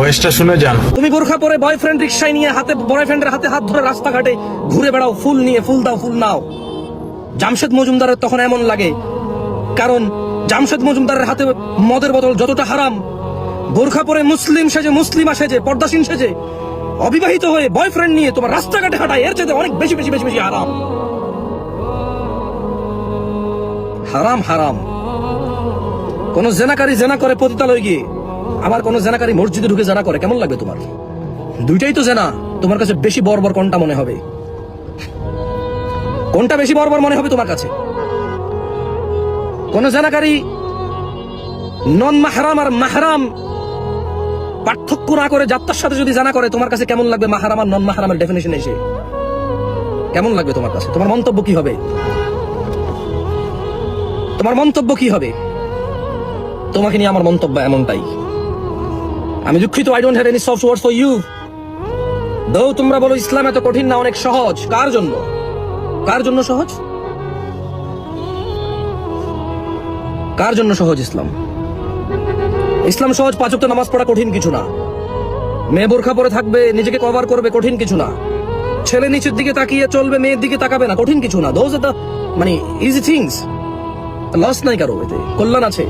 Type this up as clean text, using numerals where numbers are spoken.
ভয়েসটা শুনে যান। তুমি বোরখা পরে বয়ফ্রেন্ড রিক্সায় নিয়ে হাতে বয়ফ্রেন্ডের হাতে হাত ধরে রাস্তাঘাটে ঘুরে বেড়াও, ফুল নিয়ে, ফুল দাও, ফুল নাও। জামশেদ মজুমদারের তখন এমন লাগে, কারণ জামশেদ মজুমদারের হাতে মদের বোতল যতটা হারাম, বোরখা পরে মুসলিম সেজে, মুসলিমা সেজে, পর্দাসীন সেজে, অবিবাহিত হয়ে বয়ফ্রেন্ড নিয়ে তোমার রাস্তাঘাটে হাঁটায়, এর চেয়ে অনেক বেশি বেশি বেশি বেশি হারাম। হারাম হারাম। কোন জেনাকারী জেনা করে পতিতালয়ে গিয়ে, আবার কোন জেনাকারী মসজিদে ঢুকে জেনা করে, কেমন লাগবে তোমার? দুইটাই তো জেনা। তোমার কাছে বেশি বর্বর কোনটা মনে হবে? কোনটা বেশি বর্বর মনে হবে তোমার কাছে? কোন জেনাকারী নন মাহরাম আর মাহরাম পার্থক্য না করে যাত্রার সাথে যদি জানা করে, তোমার কাছে কেমন লাগবে? মাহরাম আর নন মাহরামের ডেফিনেশন এসে কেমন লাগবে তোমার কাছে? তোমার মন্তব্য কি হবে? তোমার মন্তব্য কি হবে? তোমাকে নিয়ে আমার মন্তব্য এমনটাই। আমি দুঃখিত, I don't have any soft words for you. দো তোমরা বলো ইসলাম এত কঠিন না, অনেক সহজ। কার জন্য? কার জন্য সহজ? কার জন্য সহজ ইসলাম? ইসলাম সহজ। 5 ওয়াক্ত নামাজ পড়া কঠিন কিছু না। মেয়ে বোরখা পরে থাকবে, নিজেকে কভার করবে, কঠিন কিছু না। ছেলে নিচের দিকে তাকিয়ে চলবে, মেয়ের দিকে তাকাবে না, কঠিন কিছু না। দোজ আর দ্য মানে ইজি থিংস। লস নাই কারো, এতে কল্যাণ আছে।